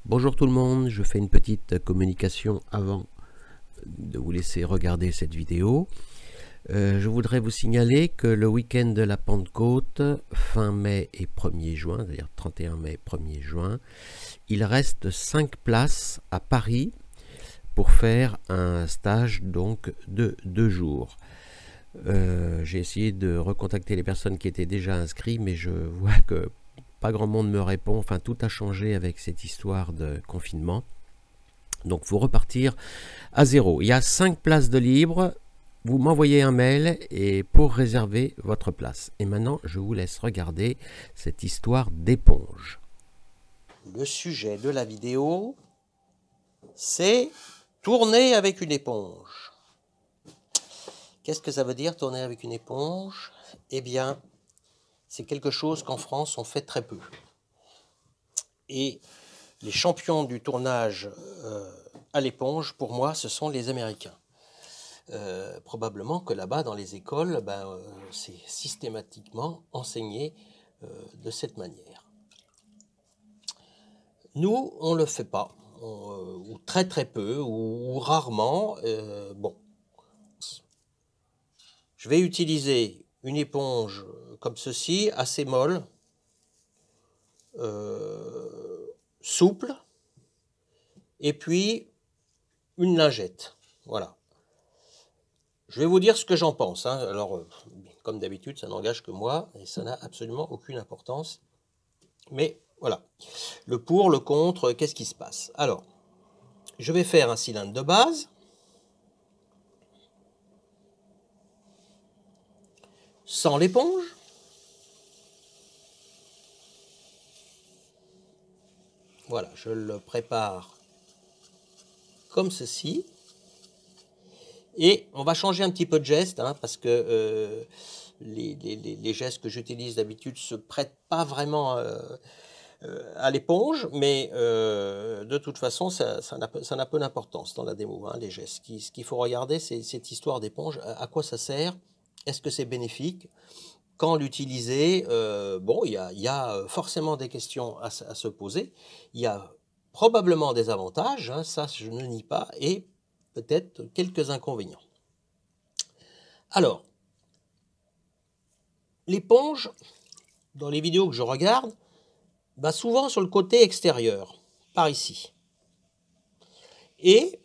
Bonjour tout le monde, je fais une petite communication avant de vous laisser regarder cette vidéo. Je voudrais vous signaler que le week-end de la Pentecôte, fin mai et 1er juin, c'est-à-dire 31 mai, 1er juin, il reste 5 places à Paris pour faire un stage donc de 2 jours. J'ai essayé de recontacter les personnes qui étaient déjà inscrites, mais je vois que pas grand monde me répond. Enfin, tout a changé avec cette histoire de confinement. Donc, il faut repartir à zéro. Il y a 5 places de libre. Vous m'envoyez un mail et pour réserver votre place. Et maintenant, je vous laisse regarder cette histoire d'éponge. Le sujet de la vidéo, c'est tourner avec une éponge. Qu'est-ce que ça veut dire, tourner avec une éponge? Eh bien, c'est quelque chose qu'en France, on fait très peu. Et les champions du tournage à l'éponge, pour moi, ce sont les Américains. Probablement que là-bas, dans les écoles, c'est systématiquement enseigné de cette manière. Nous, on ne le fait pas, ou très très peu, ou rarement. Bon, je vais utiliser une éponge comme ceci, assez molle, souple, et puis une lingette. Voilà. Je vais vous dire ce que j'en pense. Hein. Alors, comme d'habitude, ça n'engage que moi, et ça n'a absolument aucune importance. Mais voilà, le pour, le contre, qu'est-ce qui se passe? Alors, je vais faire un cylindre de base. Sans l'éponge. Voilà, je le prépare comme ceci. Et on va changer un petit peu de geste, hein, parce que les gestes que j'utilise d'habitude ne se prêtent pas vraiment à l'éponge, mais de toute façon, ça n'a peu d'importance dans la démo, hein, les gestes. Ce qu'il faut regarder, c'est cette histoire d'éponge. À quoi ça sert? Est-ce que c'est bénéfique? Quand l'utiliser? Bon, il y a forcément des questions à se poser. Il y a probablement des avantages, hein, ça je ne nie pas, et peut-être quelques inconvénients. Alors, l'éponge, dans les vidéos que je regarde, va souvent sur le côté extérieur, par ici. Et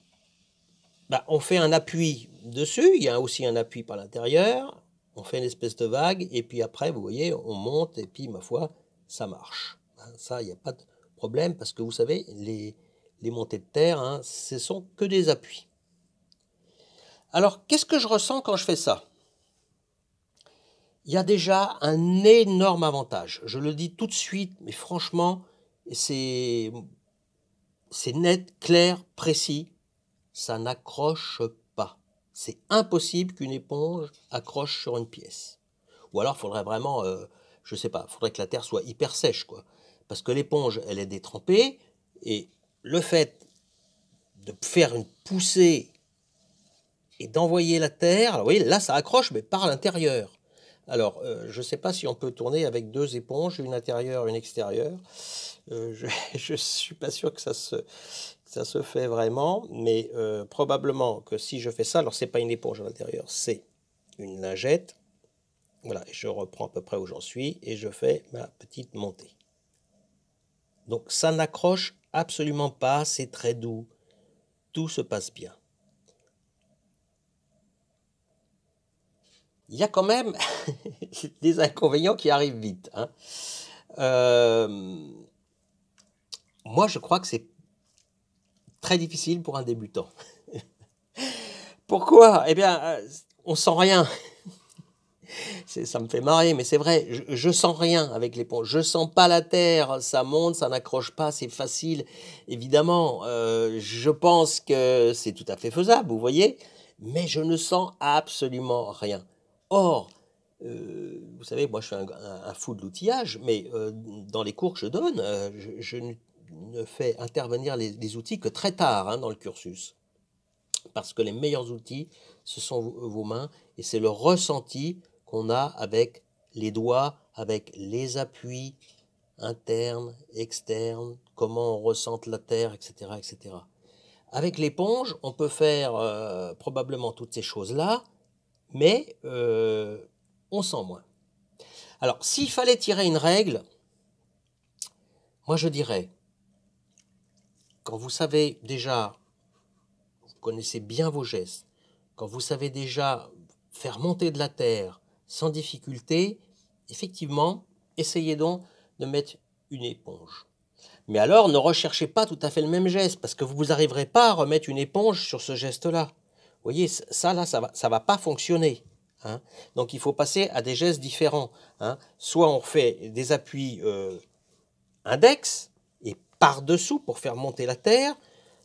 on fait un appui dessus, il y a aussi un appui par l'intérieur, on fait une espèce de vague, et puis après, vous voyez, on monte, et puis, ma foi, ça marche. Ça, il n'y a pas de problème, parce que vous savez, les montées de terre, hein, ce sont que des appuis. Alors, qu'est-ce que je ressens quand je fais ça? Il y a déjà un énorme avantage. Je le dis tout de suite, mais franchement, c'est net, clair, précis. Ça n'accroche pas. C'est impossible qu'une éponge accroche sur une pièce. Ou alors, il faudrait vraiment, je ne sais pas, il faudrait que la terre soit hyper sèche, quoi. Parce que l'éponge, elle est détrempée, et le fait de faire une poussée et d'envoyer la terre, alors vous voyez, là, ça accroche, mais par l'intérieur. Alors, je ne sais pas si on peut tourner avec 2 éponges, une intérieure, une extérieure. Je ne suis pas sûr que ça se fait vraiment, mais probablement que si je fais ça, alors ce n'est pas une éponge à l'intérieur, c'est une lingette. Voilà, je reprends à peu près où j'en suis et je fais ma petite montée. Donc ça n'accroche absolument pas, c'est très doux, tout se passe bien. Il y a quand même des inconvénients qui arrivent vite, hein. Moi, je crois que c'est très difficile pour un débutant. Pourquoi? Eh bien, on sent rien. Ça me fait marrer, mais c'est vrai, je sens rien avec l'éponge. Je sens pas la terre, ça monte, ça n'accroche pas, c'est facile. Évidemment, je pense que c'est tout à fait faisable, vous voyez, mais je ne sens absolument rien. Or, vous savez, moi je suis un fou de l'outillage, mais dans les cours que je donne, je ne fais intervenir les outils que très tard, hein, dans le cursus. Parce que les meilleurs outils, ce sont vos mains, et c'est le ressenti qu'on a avec les doigts, avec les appuis, interne, externe, comment on ressente la terre, etc., etc. Avec l'éponge, on peut faire probablement toutes ces choses-là, mais on sent moins. Alors, s'il fallait tirer une règle, moi je dirais, quand vous savez déjà, vous connaissez bien vos gestes, quand vous savez déjà faire monter de la terre sans difficulté, effectivement, essayez donc de mettre une éponge. Mais alors, ne recherchez pas tout à fait le même geste, parce que vous n'arriverez pas à remettre une éponge sur ce geste-là. Vous voyez, ça là, ça va pas fonctionner. Hein. Donc il faut passer à des gestes différents. Hein. Soit on fait des appuis index et par-dessous pour faire monter la terre,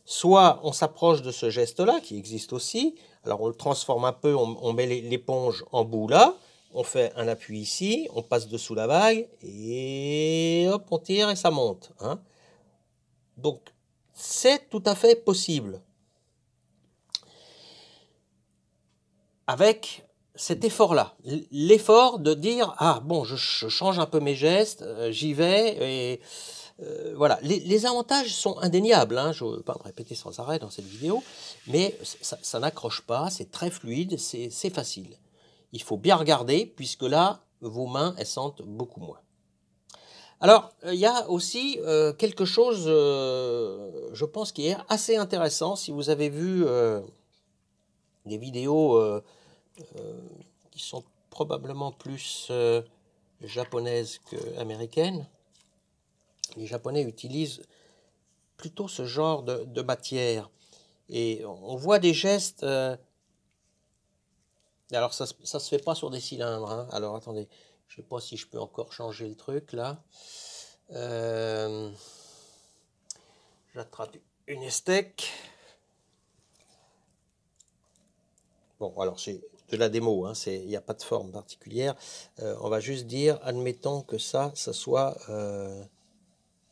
soit on s'approche de ce geste-là qui existe aussi. Alors on le transforme un peu, on met l'éponge en bout là, on fait un appui ici, on passe dessous la vague et hop, on tire et ça monte. Hein. Donc c'est tout à fait possible. Avec cet effort-là, l'effort de dire ah bon, je change un peu mes gestes, j'y vais et voilà. Les avantages sont indéniables, hein, je ne veux pas me répéter sans arrêt dans cette vidéo, mais ça n'accroche pas, c'est très fluide, c'est facile. Il faut bien regarder puisque là, vos mains elles sentent beaucoup moins. Alors, il y a aussi quelque chose, je pense, qui est assez intéressant. Si vous avez vu des vidéos qui sont probablement plus japonaises qu'américaines, les Japonais utilisent plutôt ce genre de matière. Et on voit des gestes... alors ça se fait pas sur des cylindres. Hein. Alors attendez, je sais pas si je peux encore changer le truc là. J'attrape une steak. Bon, alors c'est de la démo, hein, il n'y a pas de forme particulière. On va juste dire, admettons que ça soit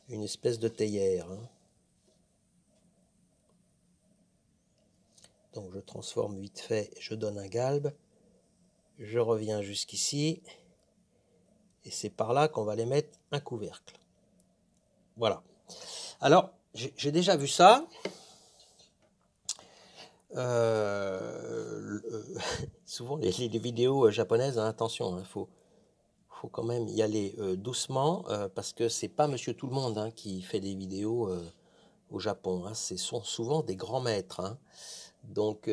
une espèce de théière. Hein. Donc je transforme vite fait, je donne un galbe. Je reviens jusqu'ici. Et c'est par là qu'on va les mettre un couvercle. Voilà. Alors, j'ai déjà vu ça. Souvent, les vidéos japonaises, hein, attention, il faut quand même y aller doucement, parce que c'est pas Monsieur Tout-le-Monde hein, qui fait des vidéos au Japon. Hein, ce sont souvent des grands maîtres. Hein. Donc,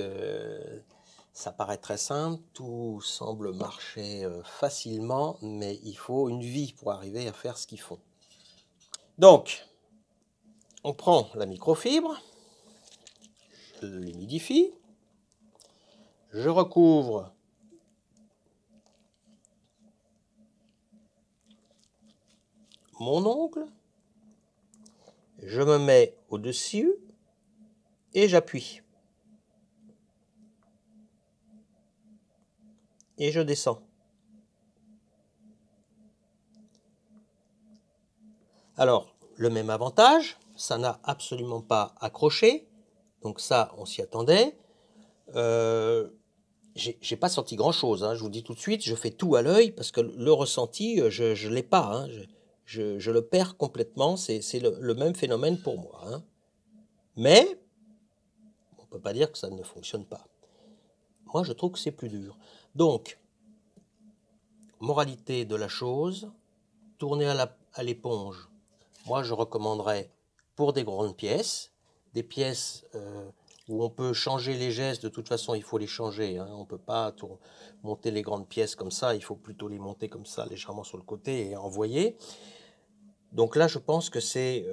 ça paraît très simple, tout semble marcher facilement, mais il faut une vie pour arriver à faire ce qu'ils font. Donc, on prend la microfibre, je l'humidifie, je recouvre mon ongle, je me mets au-dessus et j'appuie. Et je descends. Alors, le même avantage, ça n'a absolument pas accroché, donc ça, on s'y attendait. J'ai pas senti grand-chose, hein, je vous dis tout de suite, je fais tout à l'œil, parce que le ressenti, je ne l'ai pas, hein, je le perds complètement, c'est le même phénomène pour moi. Hein. Mais, on ne peut pas dire que ça ne fonctionne pas. Moi, je trouve que c'est plus dur. Donc, moralité de la chose, tourner à l'éponge. Moi, je recommanderais pour des grandes pièces, des pièces où on peut changer les gestes. De toute façon, il faut les changer. Hein. On ne peut pas monter les grandes pièces comme ça. Il faut plutôt les monter comme ça, légèrement sur le côté et envoyer. Donc là, je pense que c'est...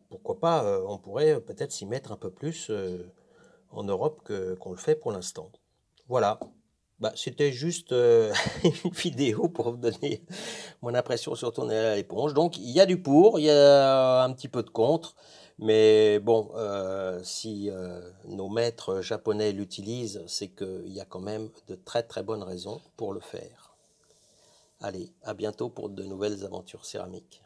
pourquoi pas, on pourrait peut-être s'y mettre un peu plus en Europe qu'on le fait pour l'instant. Voilà. Bah, c'était juste une vidéo pour vous donner mon impression sur tourner à l'éponge. Donc il y a du pour, il y a un petit peu de contre, mais bon, si nos maîtres japonais l'utilisent, c'est qu'il y a quand même de très très bonnes raisons pour le faire. Allez, à bientôt pour de nouvelles aventures céramiques.